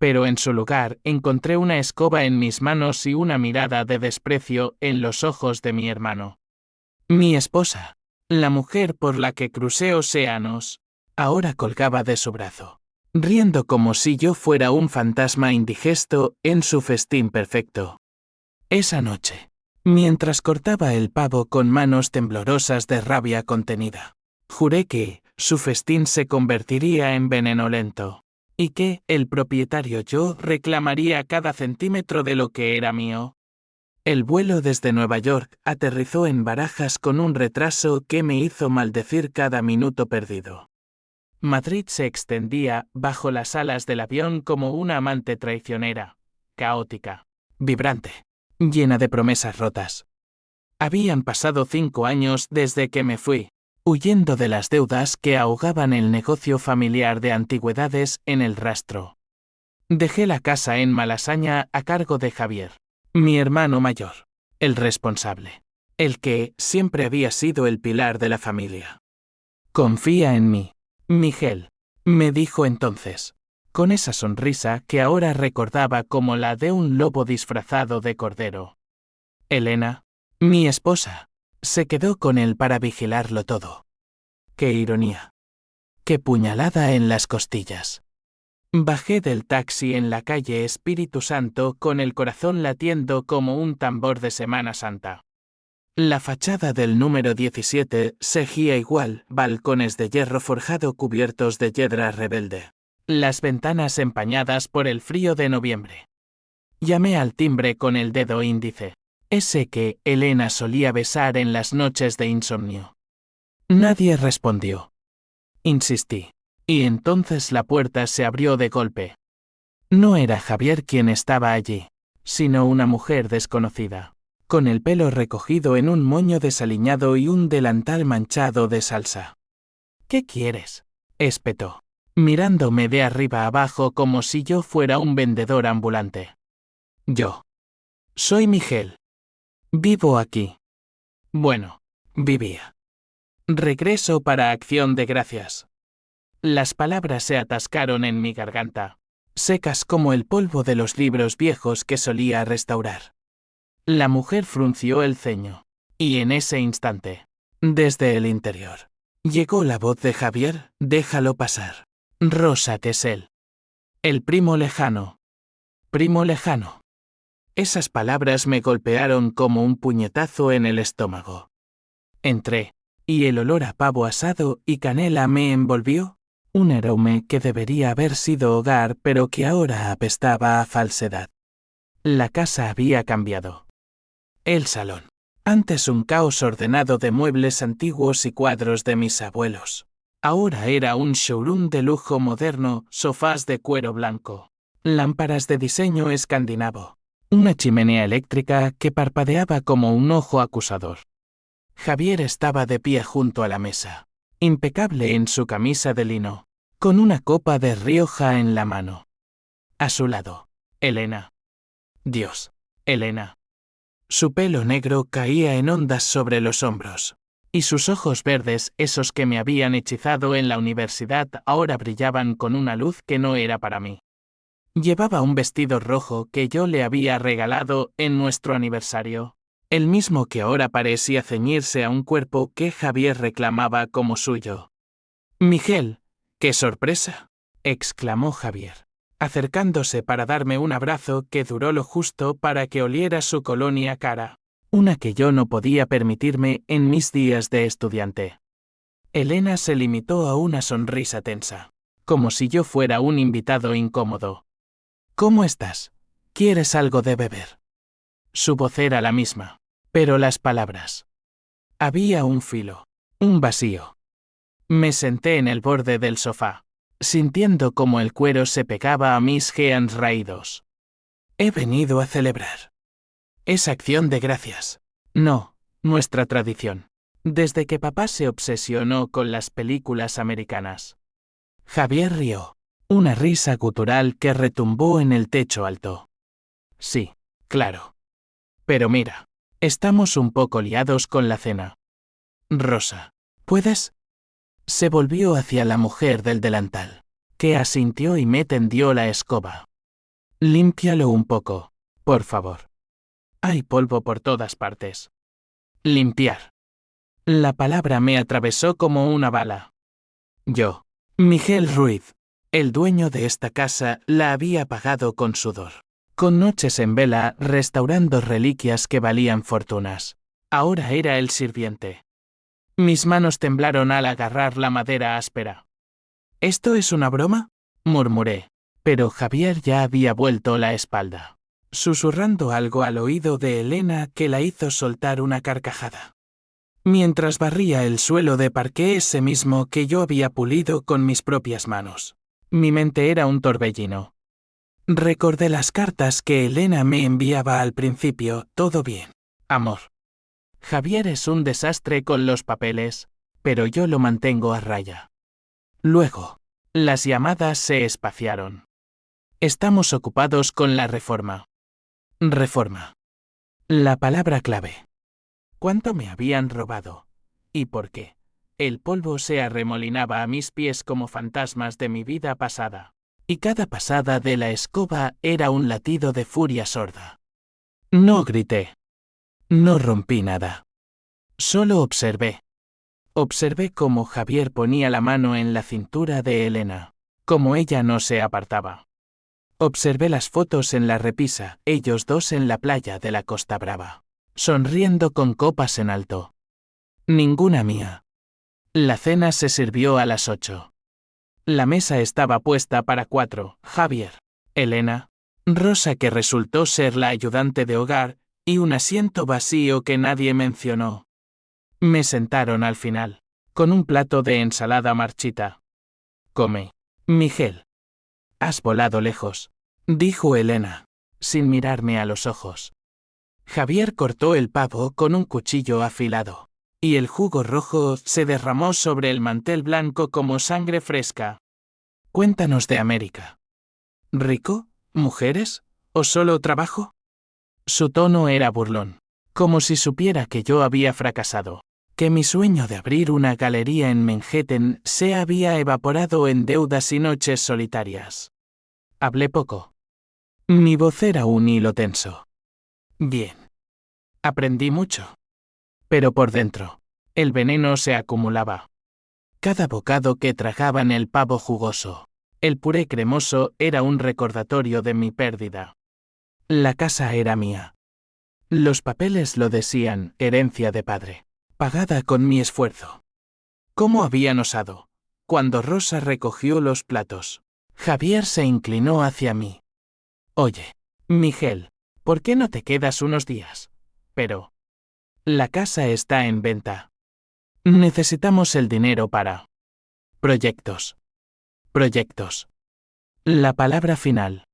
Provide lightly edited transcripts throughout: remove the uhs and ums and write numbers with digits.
pero en su lugar encontré una escoba en mis manos y una mirada de desprecio en los ojos de mi hermano. Mi esposa, la mujer por la que crucé océanos, ahora colgaba de su brazo, riendo como si yo fuera un fantasma indigesto en su festín perfecto. Esa noche, mientras cortaba el pavo con manos temblorosas de rabia contenida, juré que su festín se convertiría en veneno lento, y que el propietario yo reclamaría cada centímetro de lo que era mío. El vuelo desde Nueva York aterrizó en Barajas con un retraso que me hizo maldecir cada minuto perdido. Madrid se extendía bajo las alas del avión como una amante traicionera, caótica, vibrante, llena de promesas rotas. Habían pasado 5 años desde que me fui, huyendo de las deudas que ahogaban el negocio familiar de antigüedades en el rastro. Dejé la casa en Malasaña a cargo de Javier, mi hermano mayor, el responsable, el que siempre había sido el pilar de la familia. Confía en mí, Miguel, me dijo entonces, con esa sonrisa que ahora recordaba como la de un lobo disfrazado de cordero. Elena, mi esposa, se quedó con él para vigilarlo todo. ¡Qué ironía! ¡Qué puñalada en las costillas! Bajé del taxi en la calle Espíritu Santo con el corazón latiendo como un tambor de Semana Santa. La fachada del número 17 seguía igual, balcones de hierro forjado cubiertos de yedra rebelde. Las ventanas empañadas por el frío de noviembre. Llamé al timbre con el dedo índice, ese que Elena solía besar en las noches de insomnio. Nadie respondió. Insistí. Y entonces la puerta se abrió de golpe. No era Javier quien estaba allí, sino una mujer desconocida, con el pelo recogido en un moño desaliñado y un delantal manchado de salsa. ¿Qué quieres?, espetó, mirándome de arriba abajo como si yo fuera un vendedor ambulante. Yo. Soy Miguel. Vivo aquí. Bueno, vivía. Regreso para Acción de Gracias. Las palabras se atascaron en mi garganta, secas como el polvo de los libros viejos que solía restaurar. La mujer frunció el ceño, y en ese instante, desde el interior, llegó la voz de Javier, déjalo pasar. Rosa Tesel. El primo lejano. Primo lejano. Esas palabras me golpearon como un puñetazo en el estómago. Entré, y el olor a pavo asado y canela me envolvió. Un aroma que debería haber sido hogar pero que ahora apestaba a falsedad. La casa había cambiado. El salón, antes un caos ordenado de muebles antiguos y cuadros de mis abuelos, ahora era un showroom de lujo moderno, sofás de cuero blanco, lámparas de diseño escandinavo, una chimenea eléctrica que parpadeaba como un ojo acusador. Javier estaba de pie junto a la mesa, impecable en su camisa de lino, con una copa de Rioja en la mano. A su lado, Elena. Dios, Elena. Su pelo negro caía en ondas sobre los hombros, y sus ojos verdes, esos que me habían hechizado en la universidad, ahora brillaban con una luz que no era para mí. Llevaba un vestido rojo que yo le había regalado en nuestro aniversario, el mismo que ahora parecía ceñirse a un cuerpo que Javier reclamaba como suyo. Miguel, ¡qué sorpresa!, exclamó Javier, acercándose para darme un abrazo que duró lo justo para que oliera su colonia cara, una que yo no podía permitirme en mis días de estudiante. Elena se limitó a una sonrisa tensa, como si yo fuera un invitado incómodo. ¿Cómo estás? ¿Quieres algo de beber? Su voz era la misma, pero las palabras. Había un filo, un vacío. Me senté en el borde del sofá, sintiendo como el cuero se pegaba a mis jeans raídos. He venido a celebrar. Es Acción de Gracias. No, nuestra tradición. Desde que papá se obsesionó con las películas americanas. Javier rió, una risa gutural que retumbó en el techo alto. Sí, claro. Pero mira, estamos un poco liados con la cena. Rosa, ¿puedes? Se volvió hacia la mujer del delantal, que asintió y me tendió la escoba. Límpialo un poco, por favor. Hay polvo por todas partes. Limpiar. La palabra me atravesó como una bala. Yo, Miguel Ruiz, el dueño de esta casa, la había pagado con sudor. Con noches en vela, restaurando reliquias que valían fortunas. Ahora era el sirviente. Mis manos temblaron al agarrar la madera áspera. ¿Esto es una broma?, murmuré, pero Javier ya había vuelto la espalda, susurrando algo al oído de Elena que la hizo soltar una carcajada. Mientras barría el suelo de parqué ese mismo que yo había pulido con mis propias manos. Mi mente era un torbellino. Recordé las cartas que Elena me enviaba al principio, todo bien, amor. Javier es un desastre con los papeles, pero yo lo mantengo a raya. Luego, las llamadas se espaciaron. Estamos ocupados con la reforma. Reforma. La palabra clave. ¿Cuánto me habían robado? ¿Y por qué? El polvo se arremolinaba a mis pies como fantasmas de mi vida pasada. Y cada pasada de la escoba era un latido de furia sorda. No grité. No rompí nada. Solo observé. Observé cómo Javier ponía la mano en la cintura de Elena, cómo ella no se apartaba. Observé las fotos en la repisa, ellos dos en la playa de la Costa Brava, sonriendo con copas en alto. Ninguna mía. La cena se sirvió a las 8. La mesa estaba puesta para 4, Javier, Elena, Rosa, que resultó ser la ayudante de hogar, y un asiento vacío que nadie mencionó. Me sentaron al final, con un plato de ensalada marchita. Come, Miguel. Has volado lejos, dijo Elena, sin mirarme a los ojos. Javier cortó el pavo con un cuchillo afilado, y el jugo rojo se derramó sobre el mantel blanco como sangre fresca. Cuéntanos de América. ¿Rico? ¿Mujeres? ¿O solo trabajo? Su tono era burlón, como si supiera que yo había fracasado, que mi sueño de abrir una galería en Manhattan se había evaporado en deudas y noches solitarias. Hablé poco. Mi voz era un hilo tenso. Bien. Aprendí mucho. Pero por dentro, el veneno se acumulaba. Cada bocado que tragaban el pavo jugoso, el puré cremoso, era un recordatorio de mi pérdida. La casa era mía. Los papeles lo decían, herencia de padre, pagada con mi esfuerzo. ¿Cómo habían osado? Cuando Rosa recogió los platos, Javier se inclinó hacia mí. Oye, Miguel, ¿por qué no te quedas unos días? Pero la casa está en venta. Necesitamos el dinero para proyectos. Proyectos. La palabra final.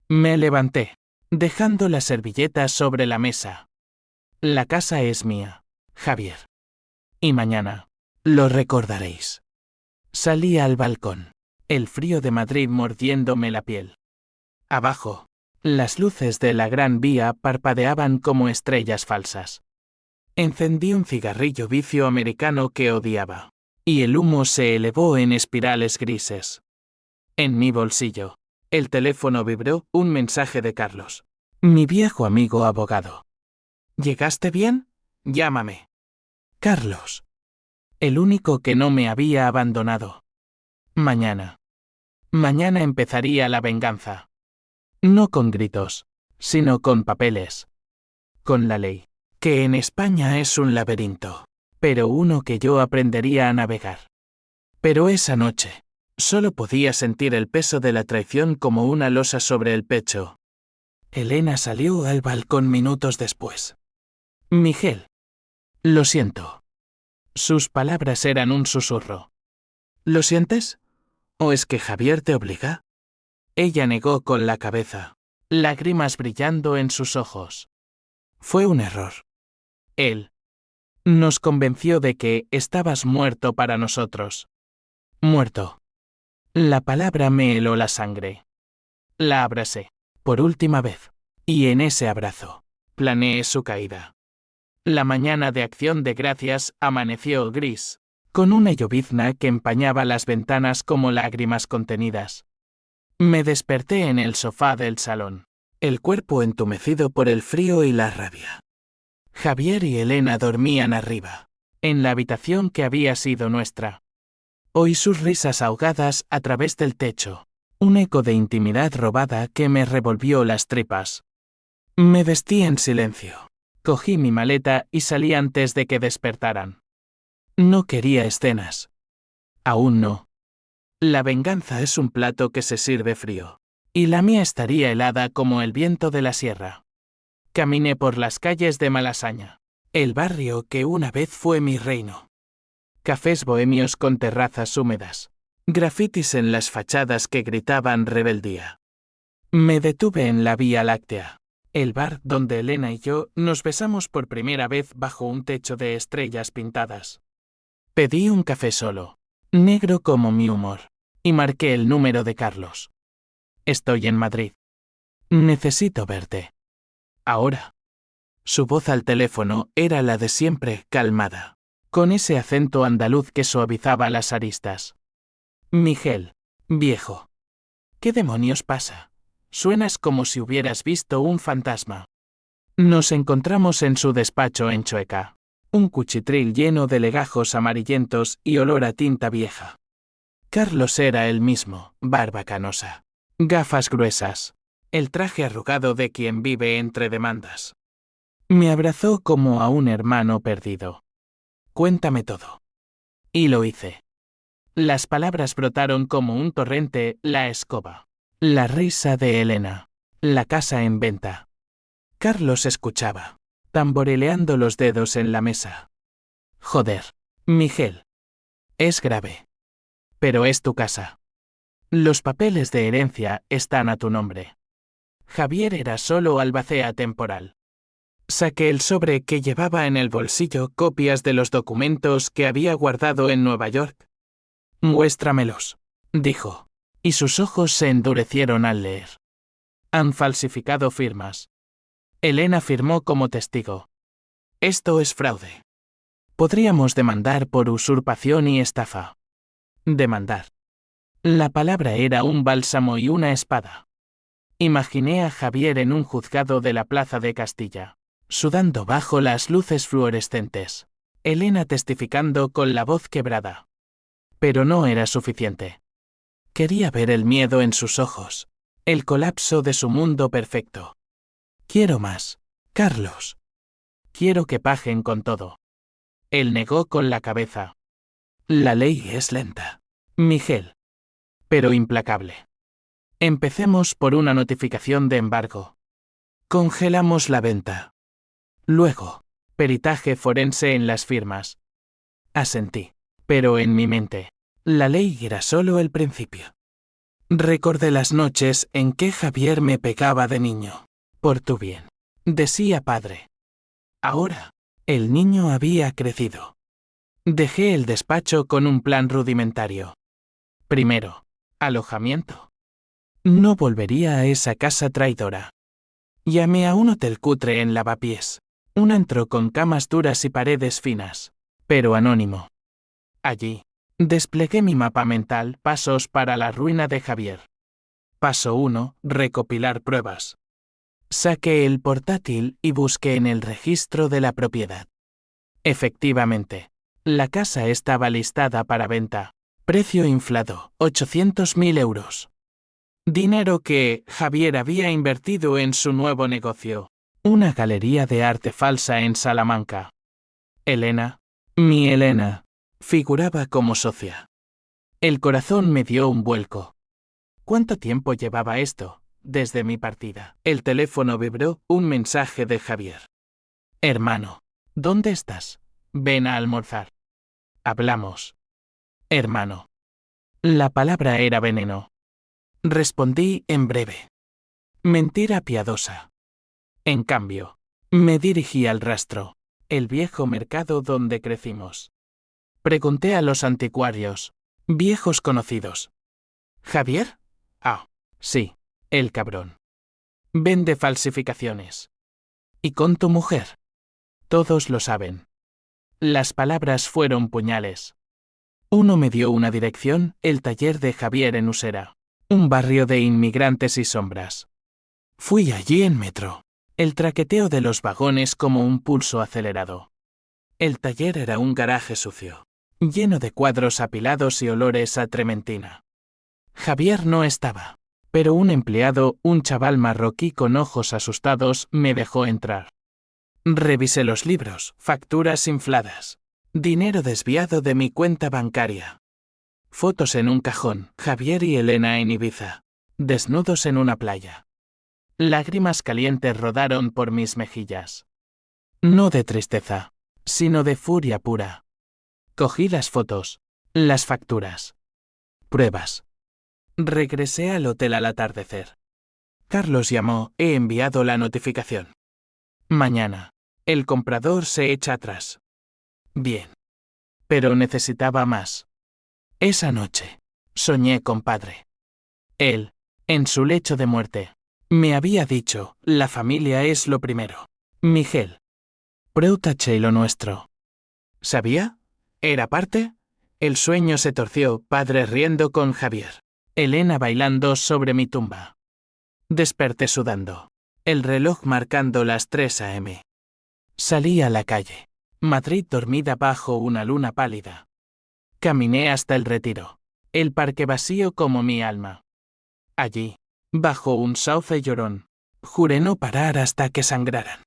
Me levanté, dejando las servilletas sobre la mesa. La casa es mía, Javier. Y mañana, lo recordaréis. Salí al balcón, el frío de Madrid mordiéndome la piel. Abajo, las luces de la Gran Vía parpadeaban como estrellas falsas. Encendí un cigarrillo vicio americano que odiaba, y el humo se elevó en espirales grises. En mi bolsillo, el teléfono vibró, un mensaje de Carlos, mi viejo amigo abogado. ¿Llegaste bien? Llámame. Carlos. El único que no me había abandonado. Mañana. Mañana empezaría la venganza. No con gritos, sino con papeles. Con la ley, que en España es un laberinto, pero uno que yo aprendería a navegar. Pero esa noche, solo podía sentir el peso de la traición como una losa sobre el pecho. Elena salió al balcón minutos después. Miguel. Lo siento. Sus palabras eran un susurro. ¿Lo sientes? ¿O es que Javier te obliga? Ella negó con la cabeza, lágrimas brillando en sus ojos. Fue un error. Él nos convenció de que estabas muerto para nosotros. Muerto. La palabra me heló la sangre. La abracé, por última vez, y en ese abrazo, planeé su caída. La mañana de Acción de Gracias amaneció gris, con una llovizna que empañaba las ventanas como lágrimas contenidas. Me desperté en el sofá del salón, el cuerpo entumecido por el frío y la rabia. Javier y Elena dormían arriba, en la habitación que había sido nuestra. Oí sus risas ahogadas a través del techo, un eco de intimidad robada que me revolvió las tripas. Me vestí en silencio. Cogí mi maleta y salí antes de que despertaran. No quería escenas. Aún no. La venganza es un plato que se sirve frío, y la mía estaría helada como el viento de la sierra. Caminé por las calles de Malasaña, el barrio que una vez fue mi reino. Cafés bohemios con terrazas húmedas, grafitis en las fachadas que gritaban rebeldía. Me detuve en la Vía Láctea, el bar donde Elena y yo nos besamos por primera vez bajo un techo de estrellas pintadas. Pedí un café solo, negro como mi humor, y marqué el número de Carlos. Estoy en Madrid. Necesito verte. Ahora. Su voz al teléfono era la de siempre, calmada, con ese acento andaluz que suavizaba las aristas. Miguel, viejo. ¿Qué demonios pasa? Suenas como si hubieras visto un fantasma. Nos encontramos en su despacho en Chueca, un cuchitril lleno de legajos amarillentos y olor a tinta vieja. Carlos era el mismo, barba canosa, gafas gruesas, el traje arrugado de quien vive entre demandas. Me abrazó como a un hermano perdido. Cuéntame todo. Y lo hice. Las palabras brotaron como un torrente, la escoba, la risa de Elena, la casa en venta. Carlos escuchaba, tamborileando los dedos en la mesa. Joder, Miguel. Es grave. Pero es tu casa. Los papeles de herencia están a tu nombre. Javier era solo albacea temporal. Saqué el sobre que llevaba en el bolsillo copias de los documentos que había guardado en Nueva York. Muéstramelos, dijo, y sus ojos se endurecieron al leer. Han falsificado firmas. Elena firmó como testigo. Esto es fraude. Podríamos demandar por usurpación y estafa. Demandar. La palabra era un bálsamo y una espada. Imaginé a Javier en un juzgado de la Plaza de Castilla, sudando bajo las luces fluorescentes, Elena testificando con la voz quebrada. Pero no era suficiente. Quería ver el miedo en sus ojos, el colapso de su mundo perfecto. Quiero más, Carlos. Quiero que paguen con todo. Él negó con la cabeza. La ley es lenta, Miguel. Pero implacable. Empecemos por una notificación de embargo. Congelamos la venta. Luego, peritaje forense en las firmas. Asentí, pero en mi mente, la ley era solo el principio. Recordé las noches en que Javier me pegaba de niño. Por tu bien, decía padre. Ahora, el niño había crecido. Dejé el despacho con un plan rudimentario. Primero, alojamiento. No volvería a esa casa traidora. Llamé a un hotel cutre en Lavapiés. Un antro con camas duras y paredes finas, pero anónimo. Allí, desplegué mi mapa mental, pasos para la ruina de Javier. Paso 1, recopilar pruebas. Saqué el portátil y busqué en el registro de la propiedad. Efectivamente, la casa estaba listada para venta. Precio inflado, 800.000 euros. Dinero que Javier había invertido en su nuevo negocio, una galería de arte falsa en Salamanca. Elena, mi Elena, figuraba como socia. El corazón me dio un vuelco. ¿Cuánto tiempo llevaba esto, desde mi partida? El teléfono vibró, un mensaje de Javier. Hermano, ¿dónde estás? Ven a almorzar. Hablamos. Hermano. La palabra era veneno. Respondí en breve. Mentira piadosa. En cambio, me dirigí al rastro, el viejo mercado donde crecimos. Pregunté a los anticuarios, viejos conocidos. ¿Javier? Ah, sí, el cabrón. Vende falsificaciones. ¿Y con tu mujer? Todos lo saben. Las palabras fueron puñales. Uno me dio una dirección, el taller de Javier en Usera. Un barrio de inmigrantes y sombras. Fui allí en metro. El traqueteo de los vagones como un pulso acelerado. El taller era un garaje sucio, lleno de cuadros apilados y olores a trementina. Javier no estaba, pero un empleado, un chaval marroquí con ojos asustados, me dejó entrar. Revisé los libros, facturas infladas, dinero desviado de mi cuenta bancaria. Fotos en un cajón, Javier y Elena en Ibiza, desnudos en una playa. Lágrimas calientes rodaron por mis mejillas. No de tristeza, sino de furia pura. Cogí las fotos, las facturas. Pruebas. Regresé al hotel al atardecer. Carlos llamó, he enviado la notificación. Mañana. El comprador se echa atrás. Bien. Pero necesitaba más. Esa noche, soñé con padre. Él, en su lecho de muerte, me había dicho, la familia es lo primero. Miguel. Preutache lo nuestro. ¿Sabía? ¿Era parte? El sueño se torció, padre riendo con Javier. Elena bailando sobre mi tumba. Desperté sudando. El reloj marcando las 3 a.m. Salí a la calle. Madrid dormida bajo una luna pálida. Caminé hasta el Retiro. El parque vacío como mi alma. Allí, bajo un sauce llorón, juré no parar hasta que sangraran.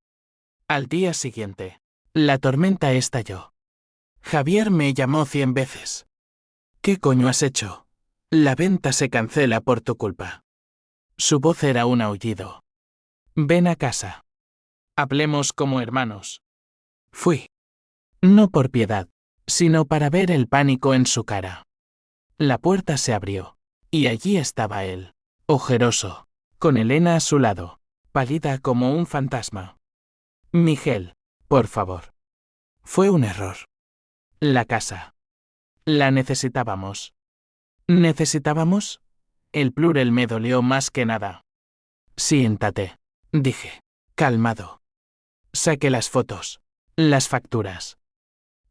Al día siguiente, la tormenta estalló. Javier me llamó 100 veces. ¿Qué coño has hecho? La venta se cancela por tu culpa. Su voz era un aullido. Ven a casa. Hablemos como hermanos. Fui. No por piedad, sino para ver el pánico en su cara. La puerta se abrió, y allí estaba él, ojeroso, con Elena a su lado, pálida como un fantasma. Miguel, por favor. Fue un error. La casa. La necesitábamos. ¿Necesitábamos? El plural me dolió más que nada. Siéntate, dije, calmado. Saqué las fotos, las facturas.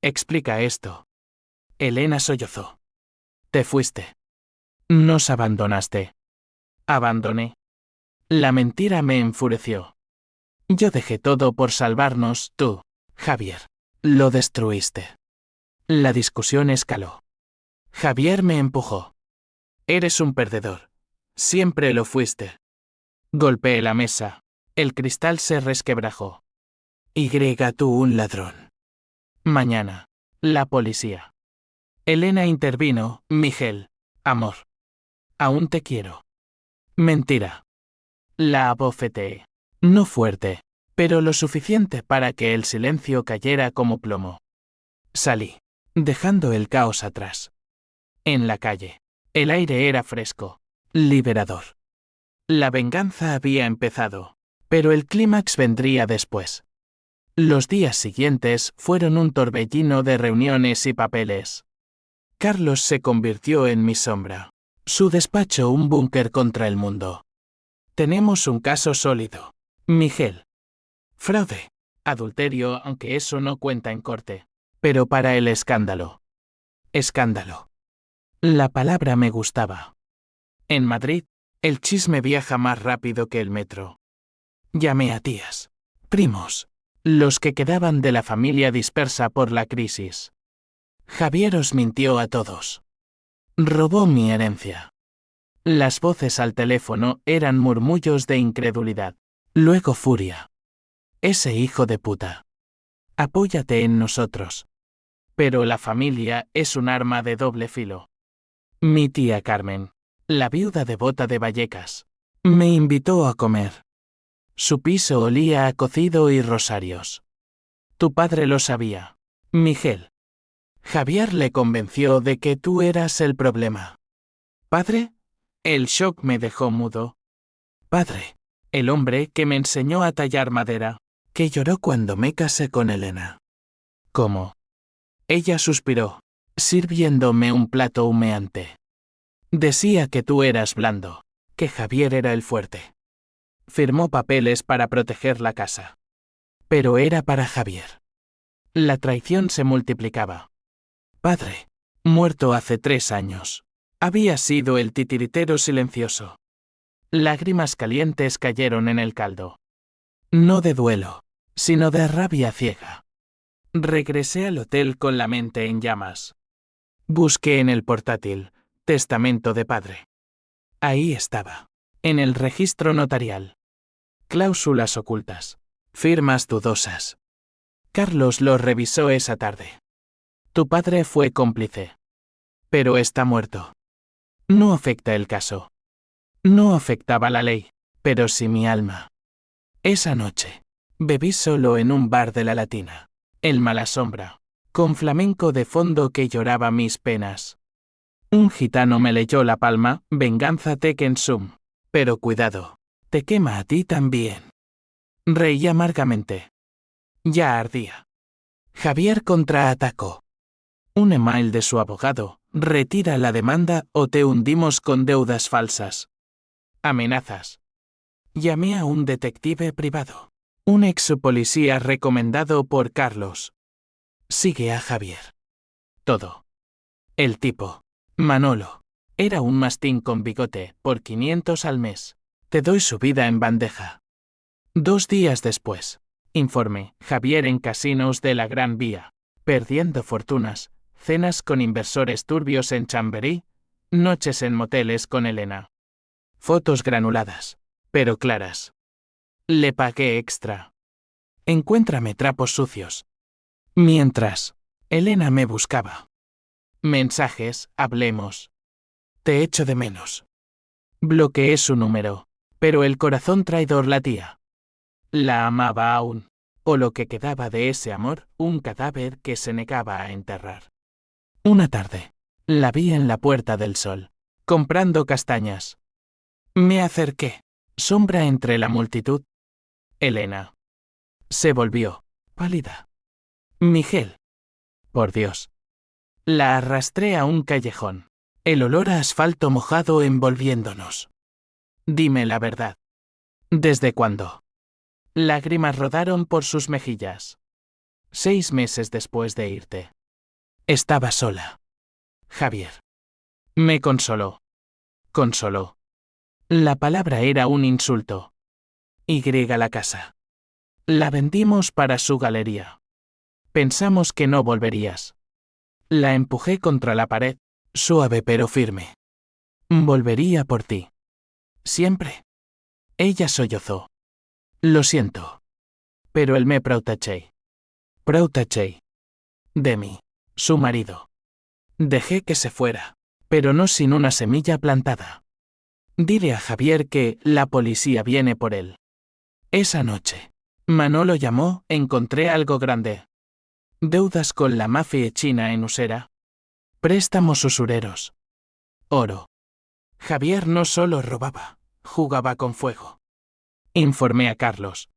Explica esto. Elena sollozó. Te fuiste. Nos abandonaste. Abandoné. La mentira me enfureció. Yo dejé todo por salvarnos, tú, Javier. Lo destruiste. La discusión escaló. Javier me empujó. Eres un perdedor. Siempre lo fuiste. Golpeé la mesa. El cristal se resquebrajó. Tú un ladrón. Mañana. La policía. Elena intervino, Miguel. Amor. Aún te quiero. Mentira. La abofeteé. No fuerte, pero lo suficiente para que el silencio cayera como plomo. Salí, dejando el caos atrás. En la calle, el aire era fresco, liberador. La venganza había empezado, pero el clímax vendría después. Los días siguientes fueron un torbellino de reuniones y papeles. Carlos se convirtió en mi sombra. Su despacho un búnker contra el mundo. Tenemos un caso sólido. Miguel. Fraude. Adulterio, aunque eso no cuenta en corte. Pero para el escándalo. Escándalo. La palabra me gustaba. En Madrid, el chisme viaja más rápido que el metro. Llamé a tías, primos, los que quedaban de la familia dispersa por la crisis. Javier os mintió a todos. Robó mi herencia. Las voces al teléfono eran murmullos de incredulidad. Luego furia. Ese hijo de puta. Apóyate en nosotros. Pero la familia es un arma de doble filo. Mi tía Carmen, la viuda devota de Vallecas, me invitó a comer. Su piso olía a cocido y rosarios. Tu padre lo sabía, Miguel. Javier le convenció de que tú eras el problema. ¿Padre? El shock me dejó mudo. Padre, el hombre que me enseñó a tallar madera, que lloró cuando me casé con Elena. ¿Cómo? Ella suspiró, sirviéndome un plato humeante. Decía que tú eras blando, que Javier era el fuerte. Firmó papeles para proteger la casa. Pero era para Javier. La traición se multiplicaba. Padre, muerto hace 3 años. Había sido el titiritero silencioso. Lágrimas calientes cayeron en el caldo. No de duelo, sino de rabia ciega. Regresé al hotel con la mente en llamas. Busqué en el portátil, testamento de padre. Ahí estaba, en el registro notarial. Cláusulas ocultas, firmas dudosas. Carlos lo revisó esa tarde. Tu padre fue cómplice. Pero está muerto. No afecta el caso. No afectaba la ley, pero sí mi alma. Esa noche, bebí solo en un bar de la Latina, el Malasombra, con flamenco de fondo que lloraba mis penas. Un gitano me leyó la palma, venganza tekken sum. Pero cuidado, te quema a ti también. Reí amargamente. Ya ardía. Javier contraatacó. Un email de su abogado, retira la demanda o te hundimos con deudas falsas. Amenazas. Llamé a un detective privado, un ex policía recomendado por Carlos. Sigue a Javier. Todo. El tipo, Manolo, era un mastín con bigote, por 500 al mes. Te doy su vida en bandeja. 2 días después, informe, Javier en casinos de la Gran Vía, perdiendo fortunas, cenas con inversores turbios en Chamberí, noches en moteles con Elena. Fotos granuladas, pero claras. Le pagué extra. Encuéntrame trapos sucios. Mientras, Elena me buscaba. Mensajes, hablemos. Te echo de menos. Bloqueé su número, pero el corazón traidor latía. La amaba aún, o lo que quedaba de ese amor, un cadáver que se negaba a enterrar. Una tarde, la vi en la Puerta del Sol, comprando castañas. Me acerqué, sombra entre la multitud. Elena. Se volvió, pálida. Miguel. Por Dios. La arrastré a un callejón, el olor a asfalto mojado envolviéndonos. Dime la verdad. ¿Desde cuándo? Lágrimas rodaron por sus mejillas. 6 meses después de irte. Estaba sola. Javier. Me consoló. Consoló. La palabra era un insulto. La casa. La vendimos para su galería. Pensamos que no volverías. La empujé contra la pared, suave pero firme. Volvería por ti. Siempre. Ella sollozó. Lo siento. Pero él me protegé. Protegé. De mí, su marido. Dejé que se fuera, pero no sin una semilla plantada. Dile a Javier que la policía viene por él. Esa noche, Manolo llamó, encontré algo grande. Deudas con la mafia china en Usera. Préstamos usureros. Oro. Javier no solo robaba, jugaba con fuego. Informé a Carlos.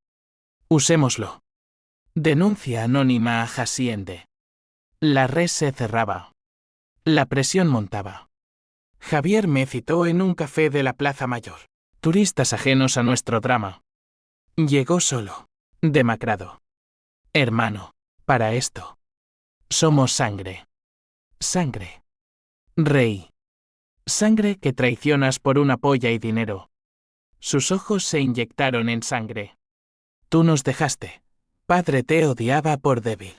Usémoslo. Denuncia anónima a Haciende. La red se cerraba. La presión montaba. Javier me citó en un café de la Plaza Mayor. Turistas ajenos a nuestro drama. Llegó solo, demacrado. Hermano, para esto. Somos sangre. Sangre. Rey. Sangre que traicionas por una polla y dinero. Sus ojos se inyectaron en sangre. Tú nos dejaste. Padre te odiaba por débil.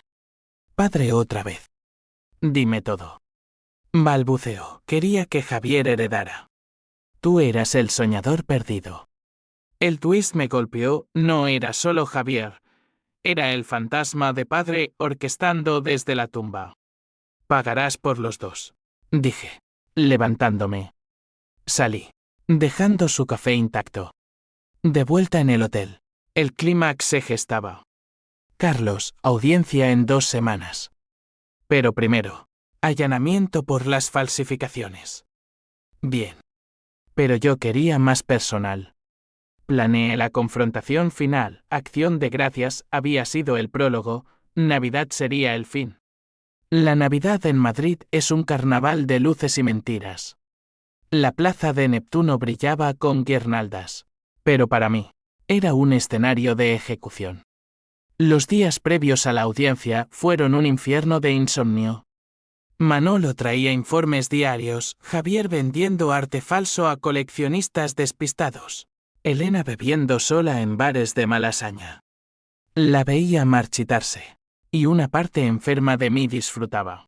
Padre otra vez. Dime todo. Balbuceó, quería que Javier heredara. Tú eras el soñador perdido. El twist me golpeó, no era solo Javier. Era el fantasma de padre orquestando desde la tumba. Pagarás por los dos, dije, levantándome. Salí, dejando su café intacto. De vuelta en el hotel, el clímax se gestaba. Carlos, audiencia en 2 semanas. Pero primero, allanamiento por las falsificaciones. Bien. Pero yo quería más personal. Planeé la confrontación final, Acción de Gracias había sido el prólogo, Navidad sería el fin. La Navidad en Madrid es un carnaval de luces y mentiras. La plaza de Neptuno brillaba con guirnaldas, pero para mí, era un escenario de ejecución. Los días previos a la audiencia fueron un infierno de insomnio. Manolo traía informes diarios, Javier vendiendo arte falso a coleccionistas despistados, Elena bebiendo sola en bares de Malasaña. La veía marchitarse, y una parte enferma de mí disfrutaba.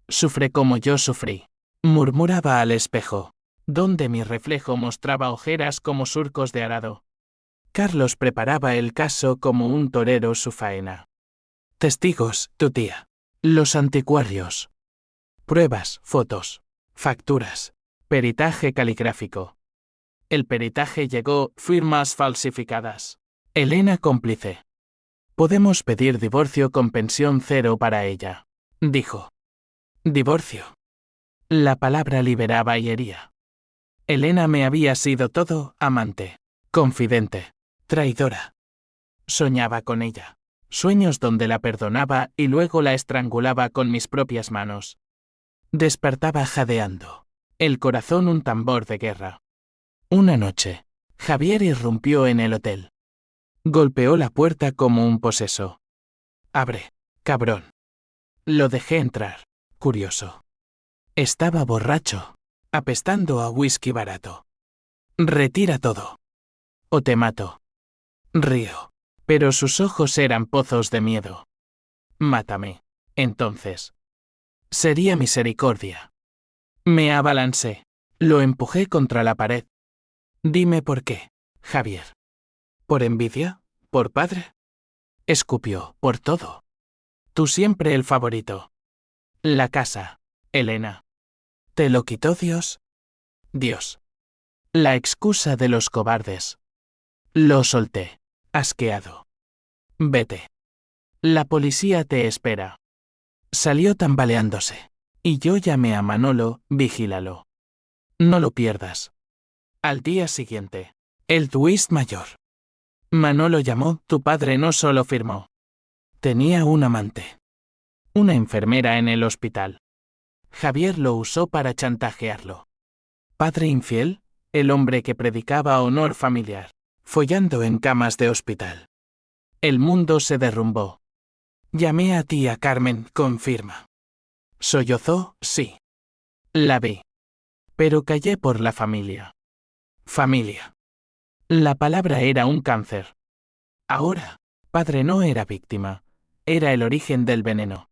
Sufre como yo sufrí, murmuraba al espejo, donde mi reflejo mostraba ojeras como surcos de arado. Carlos preparaba el caso como un torero su faena. Testigos, tu tía. Los anticuarios. Pruebas, fotos, facturas, peritaje caligráfico. El peritaje llegó, firmas falsificadas. Elena cómplice. Podemos pedir divorcio con pensión cero para ella, dijo. Divorcio. La palabra liberaba y hería. Elena me había sido todo, amante, confidente, traidora. Soñaba con ella. Sueños donde la perdonaba y luego la estrangulaba con mis propias manos. Despertaba jadeando, el corazón un tambor de guerra. Una noche, Javier irrumpió en el hotel. Golpeó la puerta como un poseso. Abre, cabrón. Lo dejé entrar, curioso. Estaba borracho, apestando a whisky barato. Retira todo. O te mato. Río. Pero sus ojos eran pozos de miedo. Mátame, entonces. Sería misericordia. Me abalancé. Lo empujé contra la pared. Dime por qué, Javier. ¿Por envidia? ¿Por padre? Escupió, por todo. Tú siempre el favorito. La casa, Elena. ¿Te lo quitó Dios? Dios. La excusa de los cobardes. Lo solté, asqueado. Vete. La policía te espera. Salió tambaleándose. Y yo llamé a Manolo, vigílalo. No lo pierdas. Al día siguiente. El twist mayor. Manolo llamó, tu padre no solo firmó. Tenía un amante. Una enfermera en el hospital. Javier lo usó para chantajearlo. Padre infiel, el hombre que predicaba honor familiar, follando en camas de hospital. El mundo se derrumbó. Llamé a tía Carmen, confirma. Sollozó, sí. La vi. Pero callé por la familia. Familia. La palabra era un cáncer. Ahora, padre no era víctima, era el origen del veneno.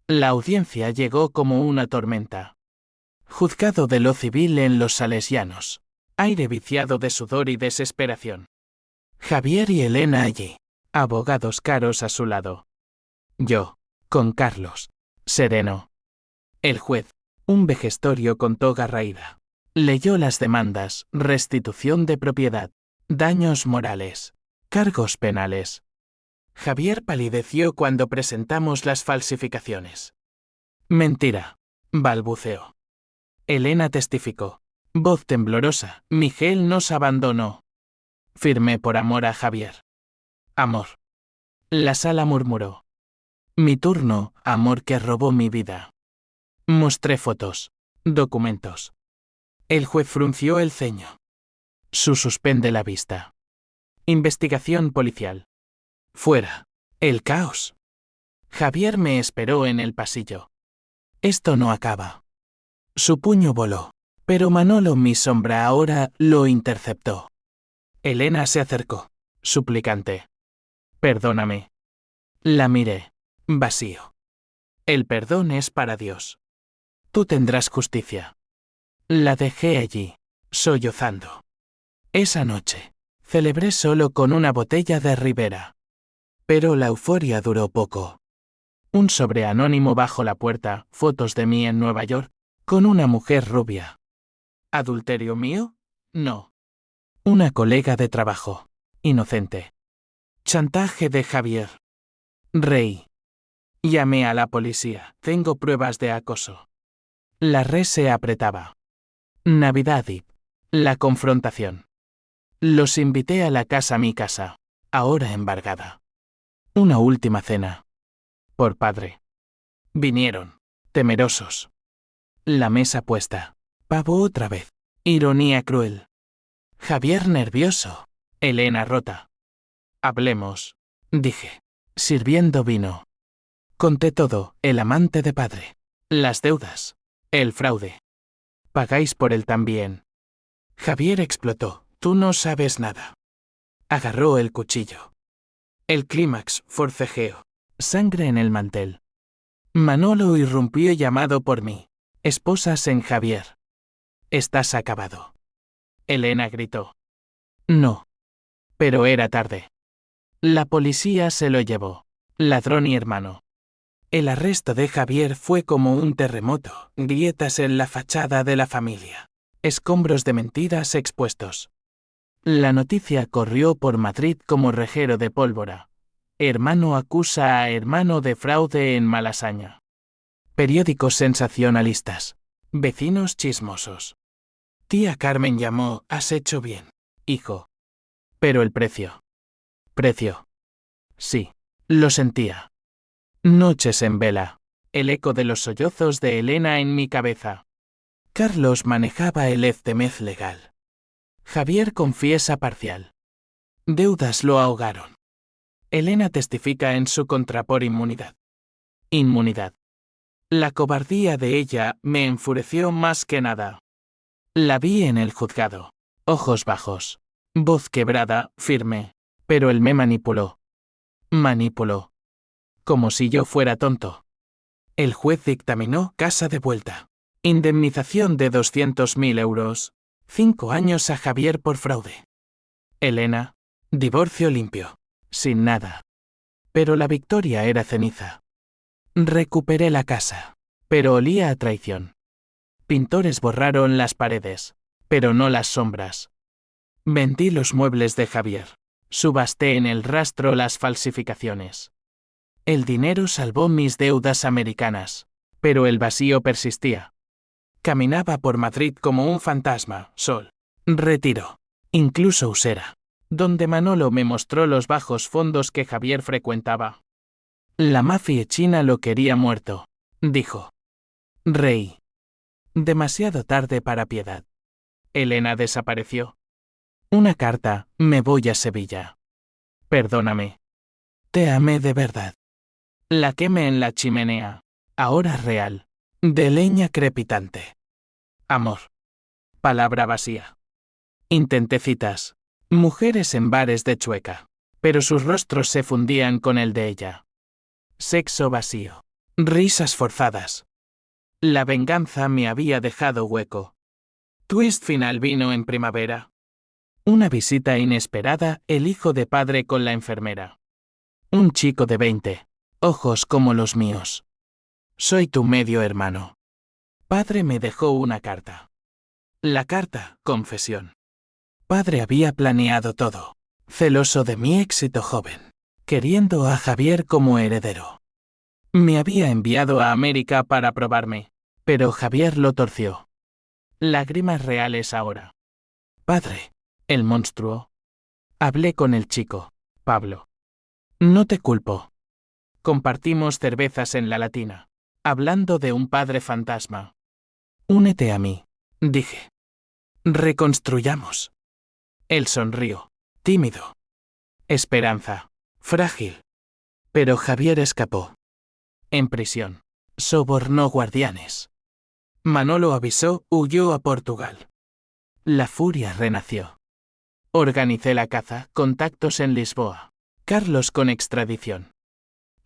La audiencia llegó como una tormenta. Juzgado de lo civil en los Salesianos. Aire viciado de sudor y desesperación. Javier y Elena allí, abogados caros a su lado. Yo, con Carlos, sereno. El juez, un vejestorio con toga raída, leyó las demandas, restitución de propiedad, daños morales, cargos penales. Javier palideció cuando presentamos las falsificaciones. Mentira, balbuceó. Elena testificó. Voz temblorosa, Miguel nos abandonó. Firmé por amor a Javier. Amor. La sala murmuró. Mi turno, amor que robó mi vida. Mostré fotos, documentos. El juez frunció el ceño. Suspende la vista. Investigación policial. Fuera. El caos. Javier me esperó en el pasillo. Esto no acaba. Su puño voló, pero Manolo, mi sombra ahora, lo interceptó. Elena se acercó, suplicante. Perdóname. La miré, vacío. El perdón es para Dios. Tú tendrás justicia. La dejé allí, sollozando. Esa noche, celebré solo con una botella de Ribera. Pero la euforia duró poco. Un sobre anónimo bajo la puerta, fotos de mí en Nueva York, con una mujer rubia. ¿Adulterio mío? No. Una colega de trabajo. Inocente. Chantaje de Javier. Reí. Llamé a la policía. Tengo pruebas de acoso. La red se apretaba. Navidad y la confrontación. Los invité a la casa, mi casa, ahora embargada. Una última cena. Por padre. Vinieron, temerosos. La mesa puesta. Pavo otra vez. Ironía cruel. Javier nervioso. Elena rota. Hablemos, dije, sirviendo vino. Conté todo, el amante de padre. Las deudas. El fraude. Pagáis por él también. Javier explotó. Tú no sabes nada. Agarró el cuchillo. El clímax, forcejeo. Sangre en el mantel. Manolo irrumpió llamado por mí. Esposas en Javier. Estás acabado. Elena gritó. No. Pero era tarde. La policía se lo llevó. Ladrón y hermano. El arresto de Javier fue como un terremoto, grietas en la fachada de la familia. Escombros de mentiras expuestos. La noticia corrió por Madrid como rejero de pólvora. Hermano acusa a hermano de fraude en Malasaña. Periódicos sensacionalistas. Vecinos chismosos. Tía Carmen llamó, has hecho bien, hijo. Pero el precio. Precio. Sí, lo sentía. Noches en vela. El eco de los sollozos de Elena en mi cabeza. Carlos manejaba el FTMEZ legal. Javier confiesa parcial. Deudas lo ahogaron. Elena testifica en su contra por inmunidad. Inmunidad. La cobardía de ella me enfureció más que nada. La vi en el juzgado. Ojos bajos. Voz quebrada, firme. Pero él me manipuló. Manipuló. Como si yo fuera tonto. El juez dictaminó casa de vuelta. Indemnización de 200.000 euros. 5 años a Javier por fraude. Elena. Divorcio limpio. Sin nada. Pero la victoria era ceniza. Recuperé la casa. Pero olía a traición. Pintores borraron las paredes. Pero no las sombras. Vendí los muebles de Javier. Subasté en el rastro las falsificaciones. El dinero salvó mis deudas americanas. Pero el vacío persistía. Caminaba por Madrid como un fantasma, Sol. Retiro. Incluso Usera. Donde Manolo me mostró los bajos fondos que Javier frecuentaba. La mafia china lo quería muerto, dijo. Reí. Demasiado tarde para piedad. Elena desapareció. Una carta, me voy a Sevilla. Perdóname. Te amé de verdad. La quemé en la chimenea. Ahora real. De leña crepitante. Amor. Palabra vacía. Intenté citas. Mujeres en bares de Chueca. Pero sus rostros se fundían con el de ella. Sexo vacío. Risas forzadas. La venganza me había dejado hueco. Twist final vino en primavera. Una visita inesperada, el hijo de padre con la enfermera. Un chico de 20. Ojos como los míos. Soy tu medio hermano. Padre me dejó una carta. La carta, confesión. Padre había planeado todo. Celoso de mi éxito joven. Queriendo a Javier como heredero. Me había enviado a América para probarme. Pero Javier lo torció. Lágrimas reales ahora. Padre. El monstruo. Hablé con el chico, Pablo. No te culpo. Compartimos cervezas en la Latina. Hablando de un padre fantasma. Únete a mí, dije. Reconstruyamos. Él sonrió, tímido. Esperanza, frágil. Pero Javier escapó. En prisión. Sobornó guardianes. Manolo avisó, huyó a Portugal. La furia renació. Organicé la caza, contactos en Lisboa. Carlos con extradición.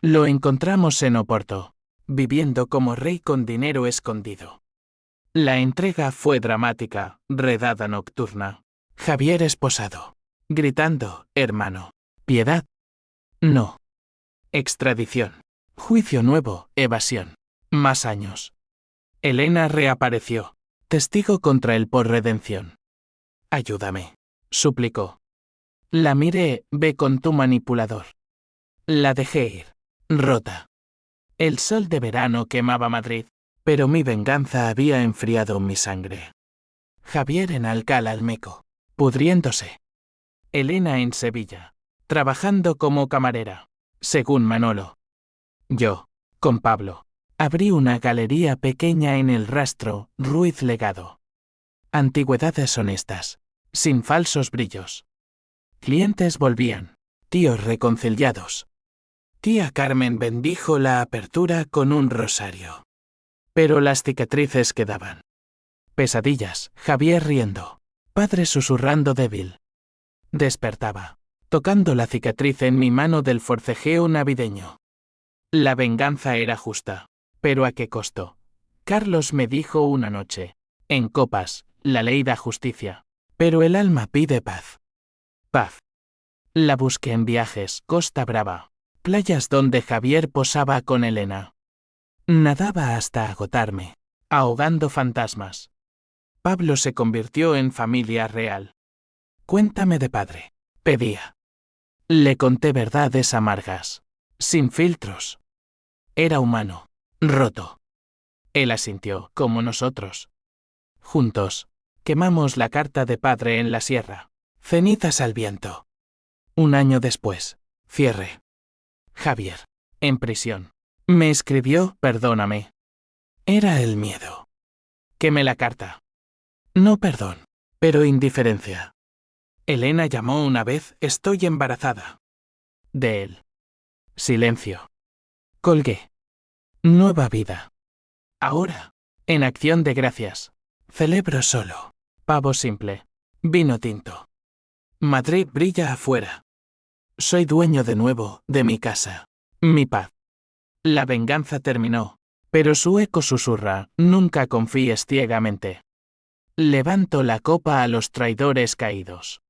Lo encontramos en Oporto, viviendo como rey con dinero escondido. La entrega fue dramática, redada nocturna. Javier esposado. Gritando, hermano. Piedad. No. Extradición. Juicio nuevo, evasión. Más años. Elena reapareció. Testigo contra él por redención. Ayúdame. Suplicó. La miré, ve con tu manipulador. La dejé ir. Rota. El sol de verano quemaba Madrid, pero mi venganza había enfriado mi sangre. Javier en Alcalá Almeco, pudriéndose. Elena en Sevilla, trabajando como camarera, según Manolo. Yo, con Pablo, abrí una galería pequeña en el Rastro, Ruiz Legado. Antigüedades honestas, sin falsos brillos. Clientes volvían, tíos reconciliados. Tía Carmen bendijo la apertura con un rosario. Pero las cicatrices quedaban. Pesadillas, Javier riendo. Padre susurrando débil. Despertaba, tocando la cicatriz en mi mano del forcejeo navideño. La venganza era justa. ¿Pero a qué costo? Carlos me dijo una noche. En copas, la ley da justicia. Pero el alma pide paz. Paz. La busqué en viajes, Costa Brava. Playas donde Javier posaba con Elena. Nadaba hasta agotarme, ahogando fantasmas. Pablo se convirtió en familia real. Cuéntame de padre, pedía. Le conté verdades amargas, sin filtros. Era humano, roto. Él asintió, como nosotros. Juntos, quemamos la carta de padre en la sierra. Cenizas al viento. Un año después, cierre. Javier, en prisión. Me escribió, perdóname. Era el miedo. Quemé la carta. No perdón, pero indiferencia. Elena llamó una vez, estoy embarazada. De él. Silencio. Colgué. Nueva vida. Ahora, en acción de gracias, celebro solo. Pavo simple. Vino tinto. Madrid brilla afuera. Soy dueño de nuevo, de mi casa. Mi paz. La venganza terminó, pero su eco susurra, nunca confíes ciegamente. Levanto la copa a los traidores caídos.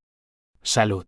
Salud.